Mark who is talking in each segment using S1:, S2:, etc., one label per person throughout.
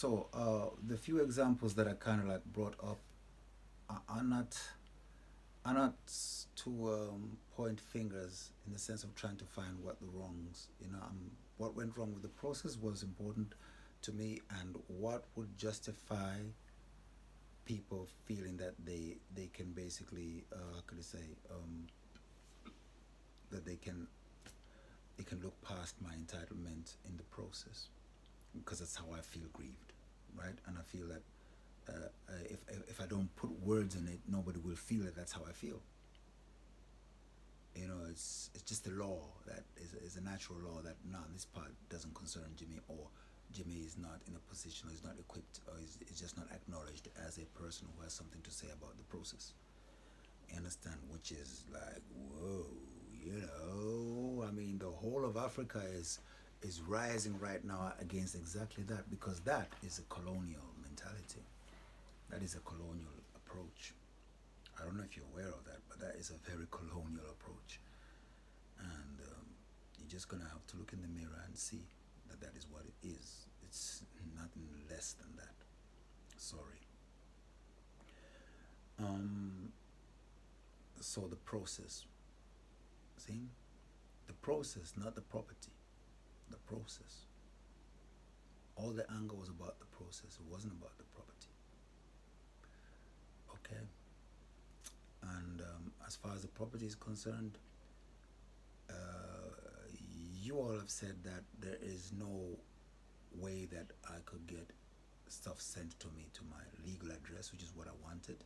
S1: The few examples that I kind of like brought up are not to point fingers in the sense of trying to find what the wrongs. What went wrong with the process was important to me, and what would justify people feeling that they can basically how could I say that they can look past my entitlement in the process, because that's how I feel grieved, right? And I feel that if I don't put words in it, nobody will feel it. That's how I feel. It's just a law that is a natural law that no, this part doesn't concern Jimmy, or Jimmy is not in a position, or is not equipped, or is just not acknowledged as a person who has something to say about the process. You understand? Which is like, whoa, I mean, the whole of Africa is rising right now against exactly that, because that is a colonial mentality. That is a colonial approach. I don't know if you're aware of that, but that is a very colonial approach. And you're just going to have to look in the mirror and see that that is what it is. It's nothing less than that. Sorry. Um, so the process, see? The process, not the property. The process. All the anger was about the process. It wasn't about the property. Okay? And as far as the property is concerned, you all have said that there is no way that I could get stuff sent to me to my legal address, which is what I wanted,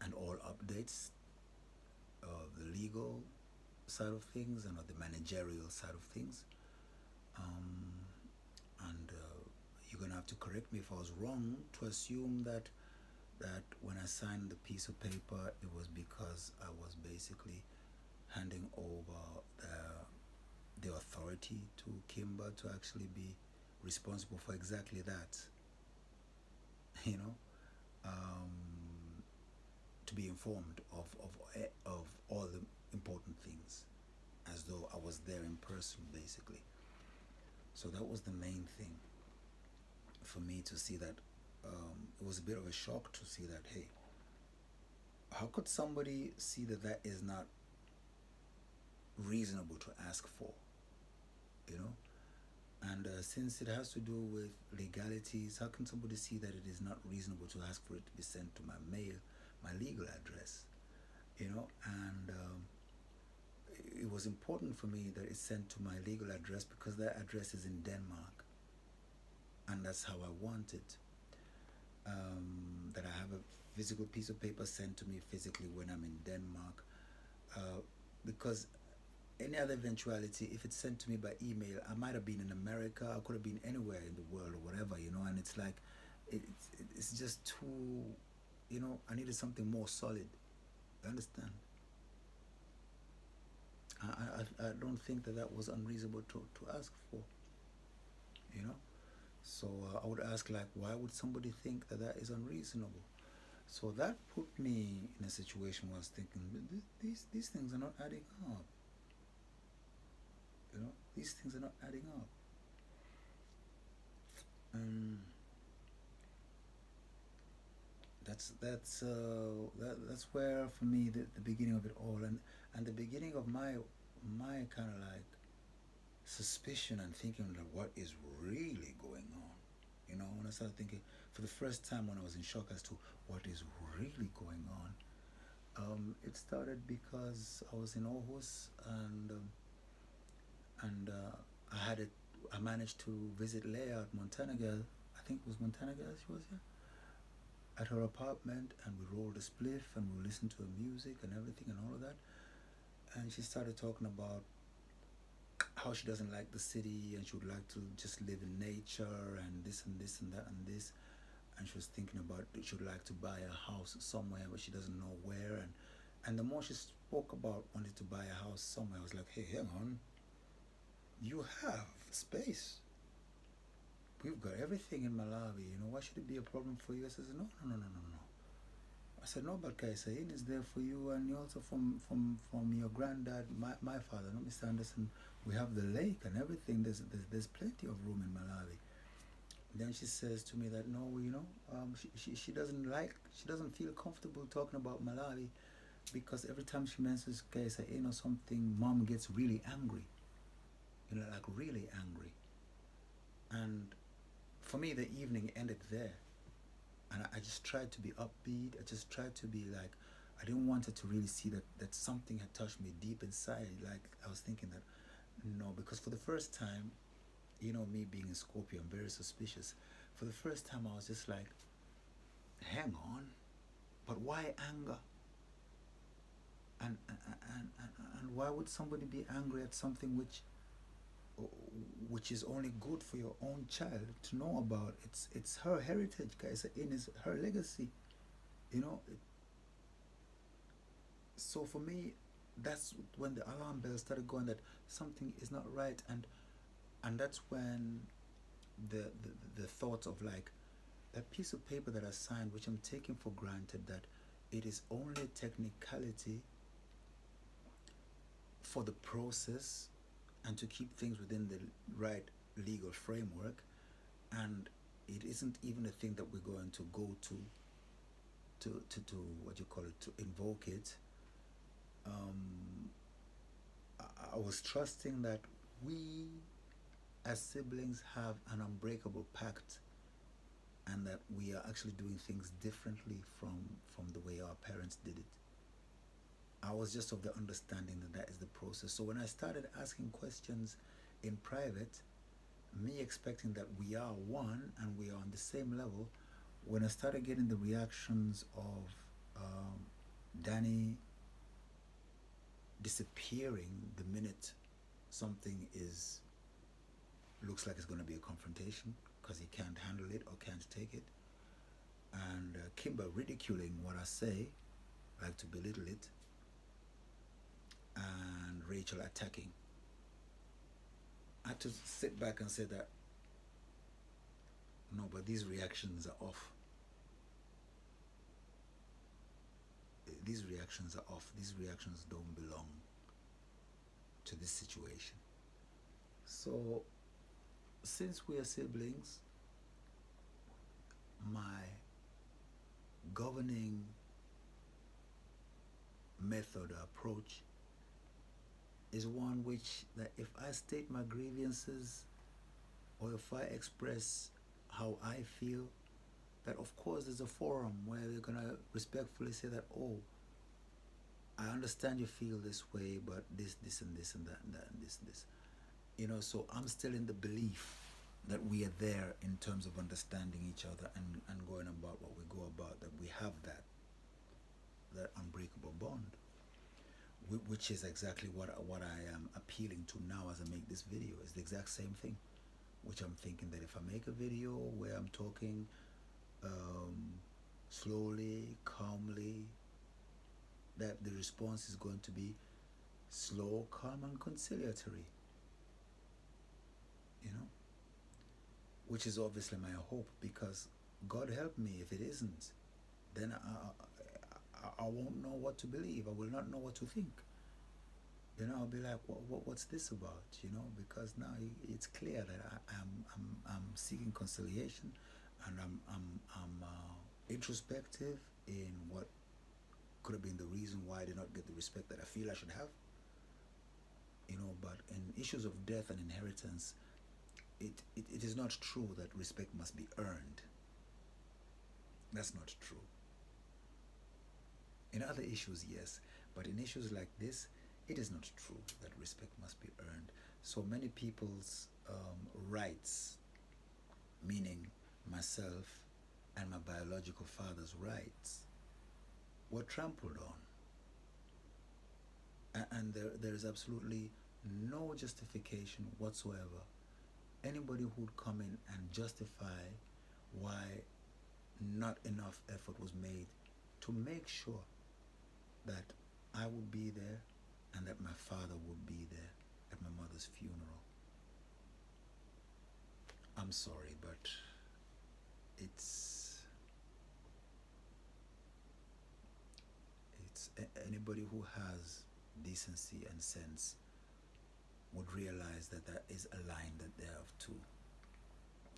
S1: and all updates of the legal side of things and of the managerial side of things. Um, and you're gonna have to correct me if I was wrong to assume that when I signed the piece of paper, it was because I was basically handing over the authority to Kimber to actually be responsible for exactly that. You know, um, to be informed of all the important things, as though I was there in person, basically. So that was the main thing for me to see that. It was a bit of a shock to see that. Hey, how could somebody see that that is not reasonable to ask for? You know, and since it has to do with legalities, how can somebody see that it is not reasonable to ask for it to be sent to my mail, my legal address? And it was important for me that it's sent to my legal address because that address is in Denmark, and that's how I want it. That I have a physical piece of paper sent to me physically when I'm in Denmark, uh, because any other eventuality, if it's sent to me by email, I might have been in America, I could have been anywhere in the world or whatever, and it's like, it's just too, I needed something more solid. You understand? I don't think that that was unreasonable to ask for, you know? So I would ask, like, why would somebody think that that is unreasonable? So that put me in a situation where I was thinking, these things are not adding up. These things are not adding up. Um, that's where for me the beginning of it all, and the beginning of my kind of like suspicion and thinking like what is really going on. When I started thinking for the first time, when I was in shock as to what is really going on. It started because I was in Aarhus, and I managed to visit Leia at Montana Girl. I think it was Montana Girl she was here at her apartment, and we rolled a spliff and we listened to her music and everything and all of that. And she started talking about how she doesn't like the city and she would like to just live in nature and this and this and that and this. And she was thinking about she would like to buy a house somewhere, but she doesn't know where. And the more she spoke about wanting to buy a house somewhere, I was like, hey, hang on, you have space. We've got everything in Malawi. Why should it be a problem for you? I said, no, no, no, no, no, no. I said, no, but Kaisain is there for you, and you also from your granddad, my father, not Mr. Anderson. We have the lake and everything. There's plenty of room in Malawi. then she says to me that no, she doesn't feel comfortable talking about Malawi because every time she mentions Kaisa or something, mom gets really angry, like really angry. And for me, the evening ended there, and I just tried to be upbeat. I just tried to be like, I didn't want her to really see that something had touched me deep inside. Like I was thinking that no, because for the first time, me being a Scorpio, I'm very suspicious. For the first time, I was just like, hang on, but why anger? And why would somebody be angry at something which is only good for your own child to know about? It's her heritage, guys. It's her legacy, you know. So for me, that's when the alarm bells started going that something is not right, and that's when the thought of like that piece of paper that I signed, which I'm taking for granted that it is only technicality for the process and to keep things within the right legal framework, and it isn't even a thing that we're going to go to what you call it, to invoke it. I was trusting that we as siblings have an unbreakable pact, and that we are actually doing things differently from the way our parents did it. I was just of the understanding that that is the process. So when I started asking questions in private, me expecting that we are one and we are on the same level, when I started getting the reactions of Danny disappearing the minute something is looks like it's going to be a confrontation because he can't handle it or can't take it, and Kimber ridiculing what I say, like to belittle it, and Rachel attacking, I had to sit back and say that no, but these reactions are off. These reactions are off. These reactions don't belong to this situation. So, since we are siblings, my governing method or approach is one which, that if I state my grievances or if I express how I feel, that of course there's a forum where they're gonna respectfully say that, oh, I understand you feel this way, but this, and this, and that, and that, and this. So I'm still in the belief that we are there in terms of understanding each other and going about what we go about, that we have that unbreakable bond, which is exactly what I am appealing to now as I make this video. It's the exact same thing, which I'm thinking that if I make a video where I'm talking slowly, calmly, that the response is going to be slow, calm, and conciliatory, which is obviously my hope, because God help me if it isn't, then I won't know what to believe. I will not know what to think. I'll be like, what's this about? Because now it's clear that I'm seeking conciliation, and I'm introspective in what could have been the reason why I did not get the respect that I feel I should have. But in issues of death and inheritance, it is not true that respect must be earned. That's not true. In other issues, yes, but in issues like this, it is not true that respect must be earned. So many people's rights, meaning myself and my biological father's rights, were trampled on. And there is absolutely no justification whatsoever. Anybody who would come in and justify why not enough effort was made to make sure that I would be there and that my father would be there at my mother's funeral. I'm sorry, but it's anybody who has decency and sense would realize that there is a line that they have to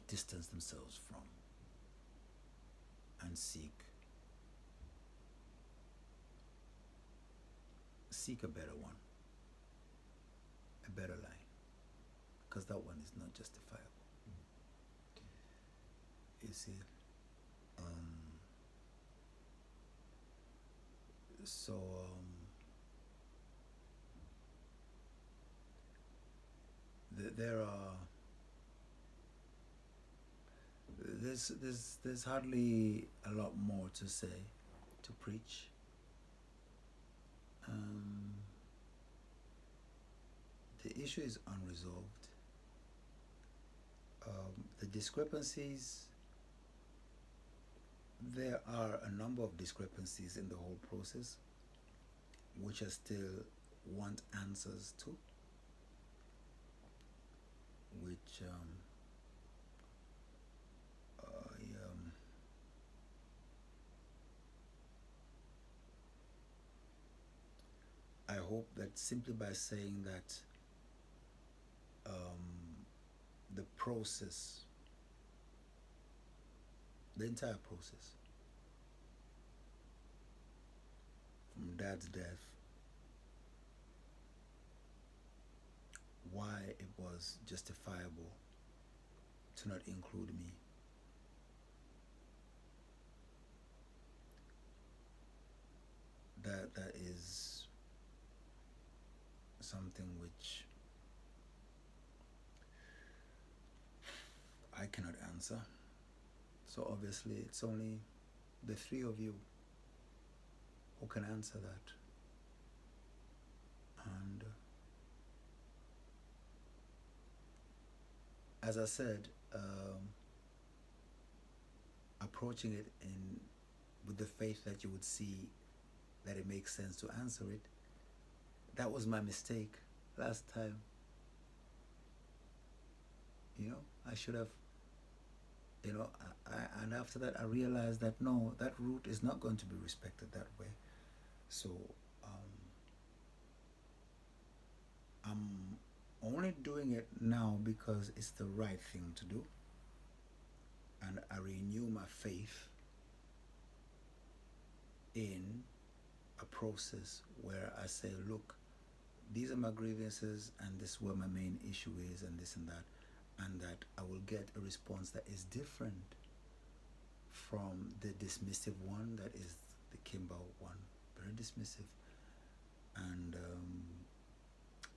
S1: distance themselves from and seek a better one, a better line, because that one is not justifiable. You see, um, so there are there's hardly a lot more to say, to preach. Um, the issue is unresolved. The discrepancies, there are a number of discrepancies in the whole process, which I still want answers to, which I hope that simply by saying that the process, the entire process, from Dad's death, why it was justifiable to not include me. That is something which I cannot answer. So obviously it's only the three of you who can answer that. And as I said, approaching it with the faith that you would see that it makes sense to answer it, that was my mistake last time. I should have, and after that I realized that no, that route is not going to be respected that way. So I'm only doing it now because it's the right thing to do, and I renew my faith in a process where I say, look, these are my grievances and this is where my main issue is, and this and that I will get a response that is different from the dismissive one, that is the Kimball one, very dismissive and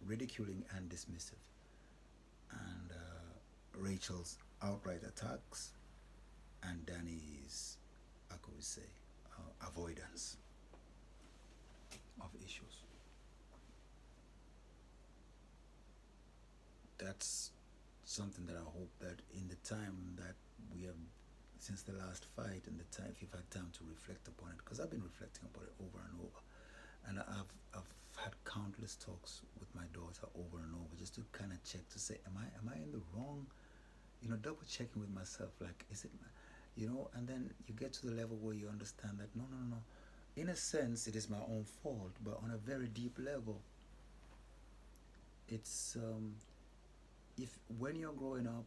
S1: ridiculing and dismissive, and Rachel's outright attacks, and Danny's, how could we say, avoidance of issues. That's something that I hope that in the time that we have, since the last fight, and the time, if you've had time to reflect upon it, because I've been reflecting upon it over and over, and I've had countless talks with my daughter over and over, just to kind of check to say, am I in the wrong? Double checking with myself, like, is it, and then you get to the level where you understand that no. In a sense, it is my own fault, but on a very deep level, it's if when you're growing up,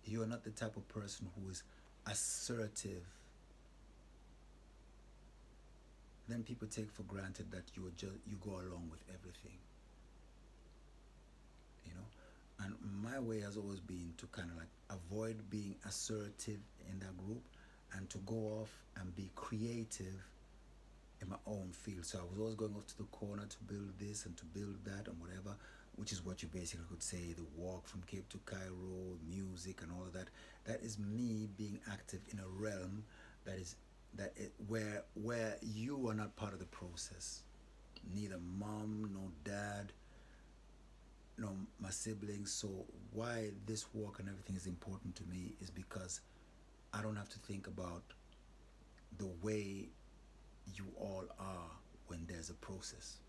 S1: you're not the type of person who is assertive, then people take for granted that you go along with everything. And my way has always been to kind of like avoid being assertive in that group, and to go off and be creative in my own field. So I was always going off to the corner to build this and to build that and whatever, which is what you basically could say the walk from Cape to Cairo, music and all of that. That is me being active in a realm where you are not part of the process. Neither mom, no dad, no my siblings. So why this walk and everything is important to me is because I don't have to think about the way you all are when there's a process.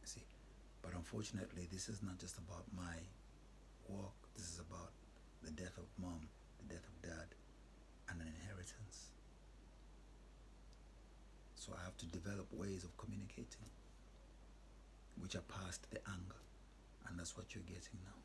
S1: See, but unfortunately, this is not just about my walk. This is about the death of mom, the death of dad, and an inheritance. So I have to develop ways of communicating which are past the anger, and that's what you're getting now.